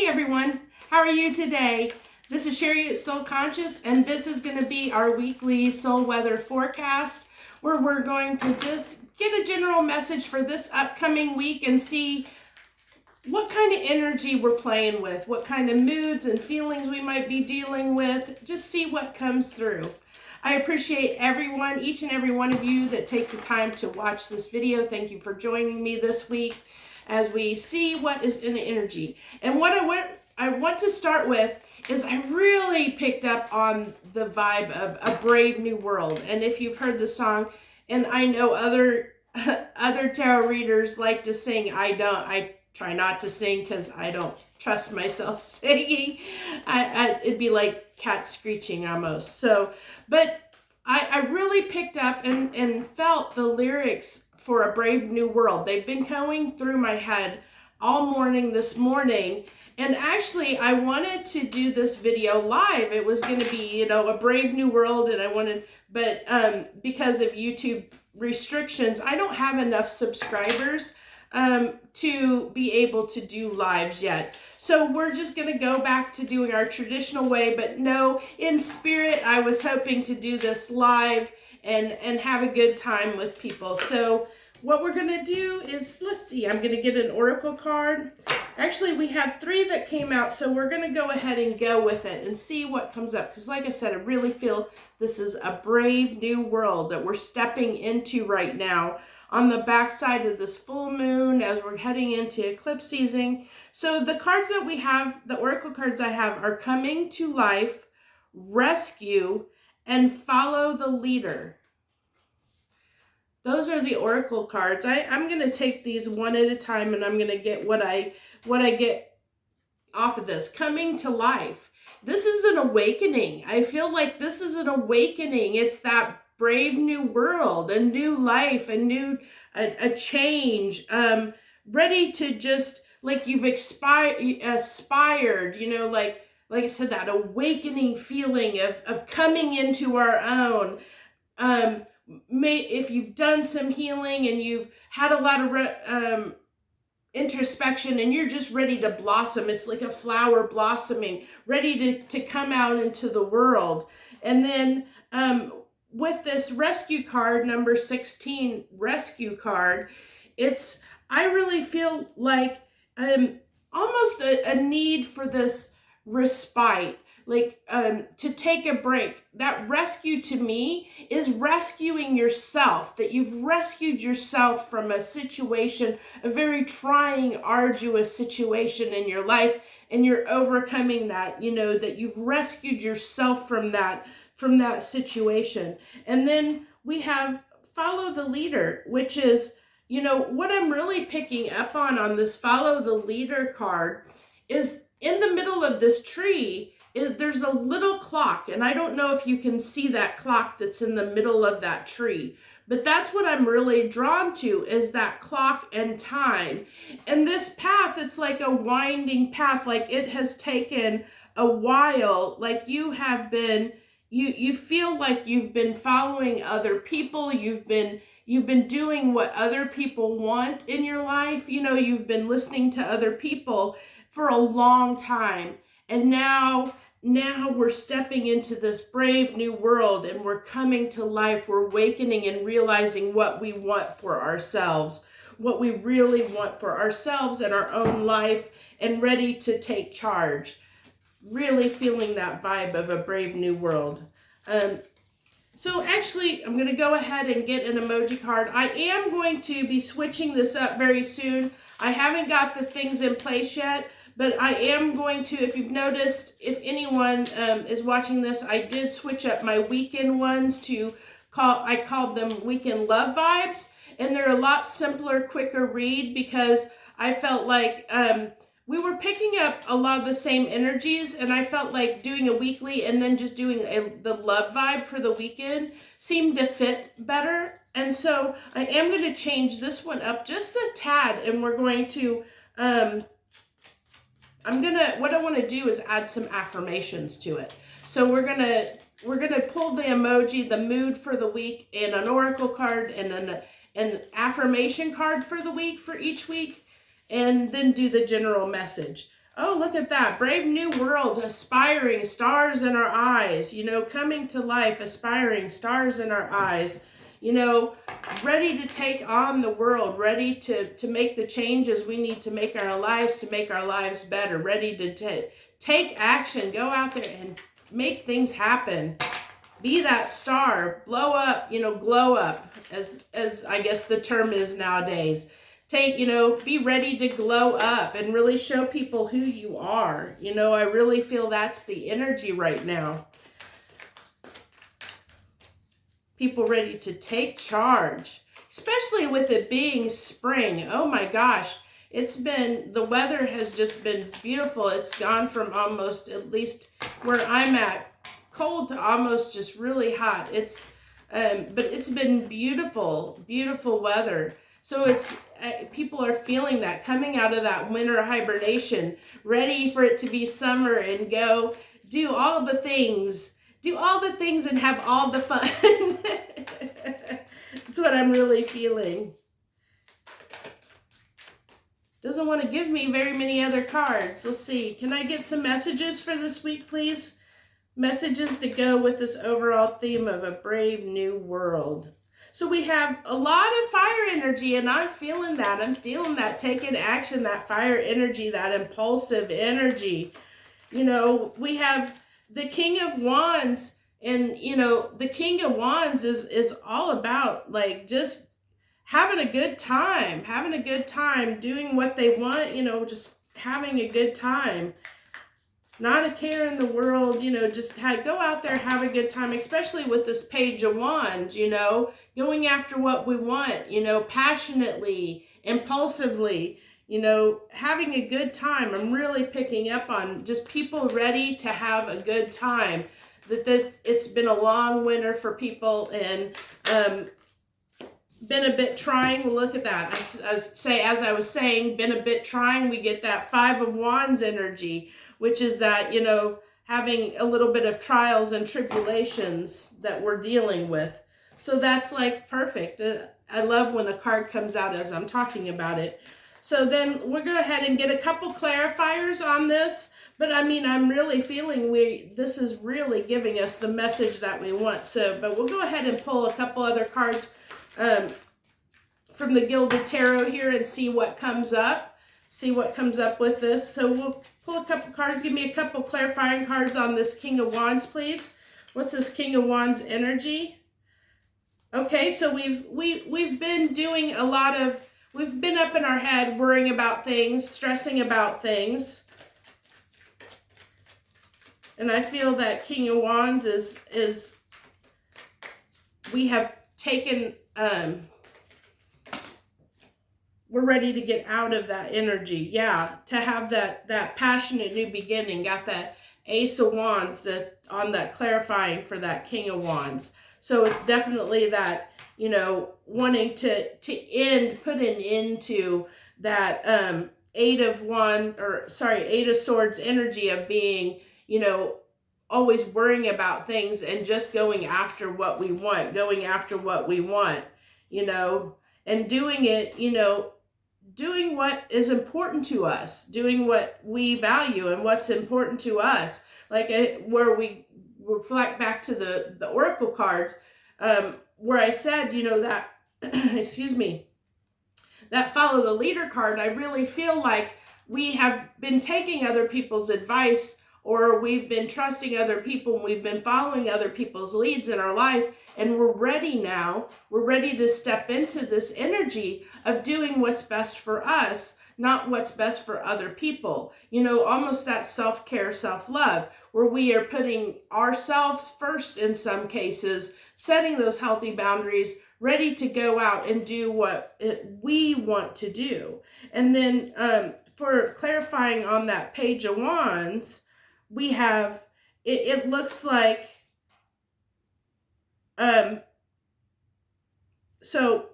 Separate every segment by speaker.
Speaker 1: Hey everyone, how are you today? This is Sherry at Soul Conscious, and this is going to be our weekly soul weather forecast, where we're going to just get a general message for this upcoming week and see what kind of energy we're playing with, what kind of moods and feelings we might be dealing with, just see what comes through. I appreciate everyone, each and every one of you that takes the time to watch this video. Thank you for joining me this week as we see what is in the energy. And what I want to start with is I really picked up on the vibe of A Brave New World. And if you've heard the song, and I know other tarot readers like to sing, I try not to sing because I don't trust myself singing. It'd be like cat screeching almost. So, but I really picked up and felt the lyrics for A Brave New World. They've been going through my head all morning this morning. And actually, I wanted to do this video live. It was going to be, A Brave New World, and but because of YouTube restrictions, I don't have enough subscribers to be able to do lives yet. So we're just going to go back to doing our traditional way, but no, in spirit, I was hoping to do this live and have a good time with people. So what we're going to do is, let's see, I'm going to get an oracle card. Actually, we have 3 that came out, so we're going to go ahead and go with it and see what comes up. Because like I said, I really feel this is a brave new world that we're stepping into right now on the backside of this full moon as we're heading into eclipse season. So the cards that we have, the oracle cards I have, are Coming to Life, Rescue, and Follow the Leader. Those are the oracle cards. I'm going to take these one at a time, and I'm going to get what I get off of this. Coming to life. This is an awakening. I feel like this is an awakening. It's that brave new world, a new life, a change, ready to just, like you've aspired, like I said, that awakening feeling of coming into our own. If you've done some healing and you've had a lot of introspection and you're just ready to blossom, it's like a flower blossoming, ready to come out into the world. And then with this rescue card, number 16 rescue card, I really feel like almost a need for this respite, like to take a break. That rescue to me is rescuing yourself, that you've rescued yourself from a situation, a very trying, arduous situation in your life, and you're overcoming that, that you've rescued yourself from that situation. And then we have Follow the Leader, which is, what I'm really picking up on this Follow the Leader card is in the middle of this tree, there's a little clock, and I don't know if you can see that clock that's in the middle of that tree, but that's what I'm really drawn to, is that clock and time. And this path, it's like a winding path, like it has taken a while, like you have been, you feel like you've been following other people, you've been doing what other people want in your life, you've been listening to other people for a long time. And now we're stepping into this brave new world, and we're coming to life. We're awakening and realizing what we want for ourselves, what we really want for ourselves and our own life, and ready to take charge. Really feeling that vibe of A Brave New World. So actually, I'm going to go ahead and get an emoji card. I am going to be switching this up very soon. I haven't got the things in place yet, but I am going to, if you've noticed, if anyone is watching this, I did switch up my weekend ones I called them Weekend Love Vibes, and they're a lot simpler, quicker read, because I felt like we were picking up a lot of the same energies, and I felt like doing a weekly and then just doing the love vibe for the weekend seemed to fit better. And so I am going to change this one up just a tad, and we're going to, what I want to do is add some affirmations to it. So we're going to pull the emoji, the mood for the week, and an oracle card, and an affirmation card for the week, for each week, and then do the general message. Oh, look at that. Brave new world, aspiring, stars in our eyes, coming to life, aspiring, stars in our eyes, ready to take on the world, ready to make the changes we need to make our lives, to make our lives better, ready to take action, go out there and make things happen. Be that star, blow up, glow up, as I guess the term is nowadays. Be ready to glow up and really show people who you are. I really feel that's the energy right now. People ready to take charge, especially with it being spring. Oh my gosh, the weather has just been beautiful. It's gone from almost, at least where I'm at, cold to almost just really hot. But it's been beautiful, beautiful weather. So people are feeling that, coming out of that winter hibernation, ready for it to be summer and go do all the things and have all the fun. That's what I'm really feeling. Doesn't want to give me very many other cards. Let's see. Can I get some messages for this week, please? Messages to go with this overall theme of a brave new world. So we have a lot of fire energy, and I'm feeling that. I'm feeling that taking action, that fire energy, that impulsive energy. We have the King of Wands, and, the King of Wands is all about, like, just having a good time, doing what they want, just having a good time. Not a care in the world, just go out there, have a good time, especially with this Page of Wands, going after what we want, passionately, impulsively, having a good time. I'm really picking up on just people ready to have a good time. That it's been a long winter for people, and been a bit trying. Look at that. As I was saying, been a bit trying. We get that Five of Wands energy, which is that, having a little bit of trials and tribulations that we're dealing with. So that's like perfect. I love when a card comes out as I'm talking about it. So then we're going to go ahead and get a couple clarifiers on this. But I mean, I'm really feeling this is really giving us the message that we want. But we'll go ahead and pull a couple other cards from the Gilded Tarot here and see what comes up. See what comes up with this. So we'll pull a couple cards. Give me a couple clarifying cards on this King of Wands, please. What's this King of Wands energy? Okay, so we've been doing we've been up in our head worrying about things, stressing about things. And I feel that King of Wands is we have taken we're ready to get out of that energy. Yeah, to have that passionate new beginning. Got that Ace of Wands on that clarifying for that King of Wands. So it's definitely that, wanting to put an end to that Eight of Swords energy of being, always worrying about things and just going after what we want, and doing it, doing what is important to us, doing what we value and what's important to us. Like where we reflect back to the Oracle cards, where I said, that, excuse me, that Follow the Leader card, I really feel like we have been taking other people's advice, or we've been trusting other people, and we've been following other people's leads in our life, and we're ready now. We're ready to step into this energy of doing what's best for us, not what's best for other people. Almost that self-care, self-love, where we are putting ourselves first in some cases, setting those healthy boundaries, ready to go out and do what we want to do. And then for clarifying on that Page of Wands, we have, it looks like, so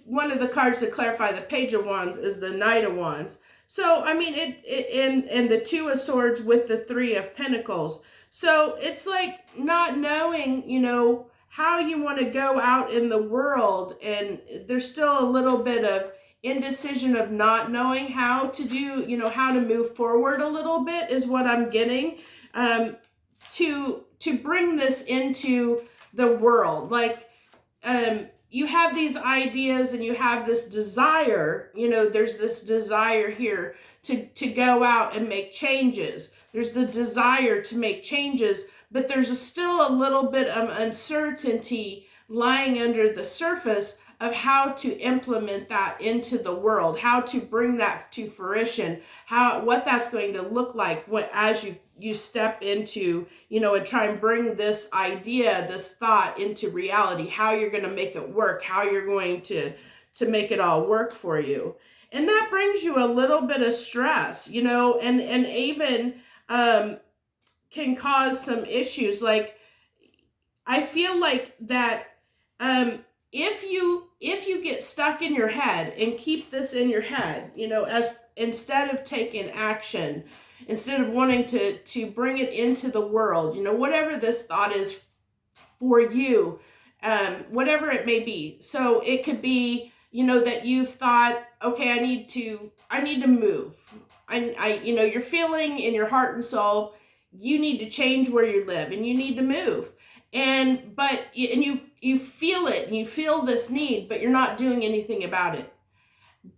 Speaker 1: one of the cards to clarify the Page of Wands is the Knight of Wands. So, I mean, and the Two of Swords with the Three of Pentacles. So it's like not knowing, how you want to go out in the world. And there's still a little bit of indecision of not knowing how to do, you know, how to move forward a little bit is what I'm getting, to bring this into the world. Like, you have these ideas and you have this desire, you know, there's this desire here to go out and make changes. There's the desire to make changes, but there's still a little bit of uncertainty lying under the surface of how to implement that into the world, how to bring that to fruition, what that's going to look like as you step into, you know, and try and bring this idea, this thought into reality, how you're going to make it work, how you're going to make it all work for you. And that brings you a little bit of stress, you know, and even can cause some issues. Like, I feel like that if you get stuck in your head and keep this in your head, you know, as instead of taking action, instead of wanting to bring it into the world, you know, whatever this thought is for you, whatever it may be. So it could be, you know, that you've thought, okay, I need to move. I you know, you're feeling in your heart and soul, you need to change where you live and you need to move. And you feel it and you feel this need, but you're not doing anything about it.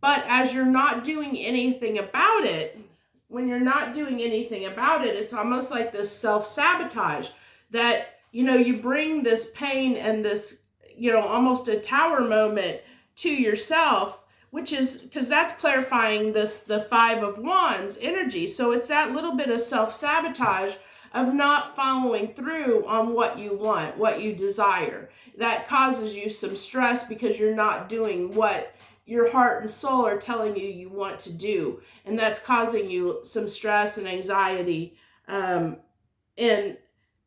Speaker 1: But as you're not doing anything about it, when you're not doing anything about it, it's almost like this self-sabotage that, you know, you bring this pain and this, you know, almost a tower moment to yourself, which is because that's clarifying the Five of Wands energy. So it's that little bit of self-sabotage of not following through on what you want, what you desire. That causes you some stress because you're not doing what your heart and soul are telling you want to do. And that's causing you some stress and anxiety. And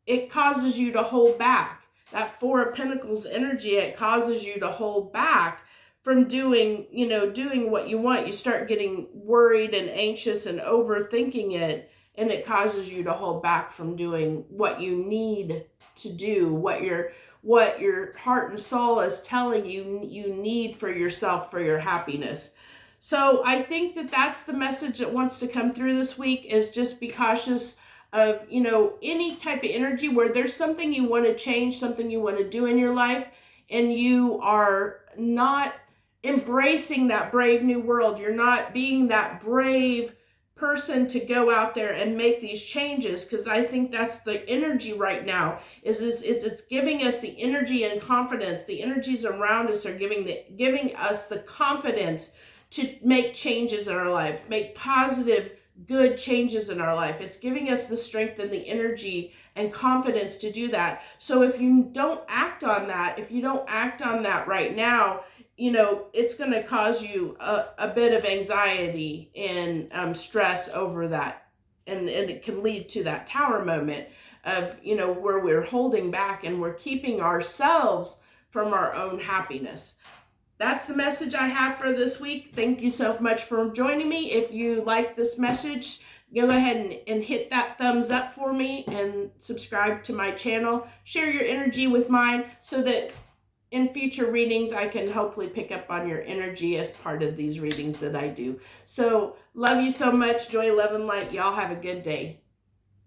Speaker 1: it causes you to hold back. That Four of Pentacles energy, it causes you to hold back from doing what you want. You start getting worried and anxious and overthinking it. And it causes you to hold back from doing what you need to do, what your heart and soul is telling you you need for yourself, for your happiness. So I think that that's the message that wants to come through this week, is just be cautious of, you know, any type of energy where there's something you want to change, something you want to do in your life, and you are not embracing that brave new world. You're not being that brave person to go out there and make these changes, because I think that's the energy right now. It's giving us the energy and confidence. The energies around us are giving us the confidence to make changes in our life, make positive, good changes in our life. It's giving us the strength and the energy and confidence to do that. So if you don't act on that, right now, you know, it's going to cause you a bit of anxiety and stress over that. And it can lead to that tower moment of, you know, where we're holding back and we're keeping ourselves from our own happiness. That's the message I have for this week. Thank you so much for joining me. If you like this message, go ahead and hit that thumbs up for me and subscribe to my channel. Share your energy with mine so that in future readings, I can hopefully pick up on your energy as part of these readings that I do. So, love you so much. Joy, love, and light. Y'all have a good day.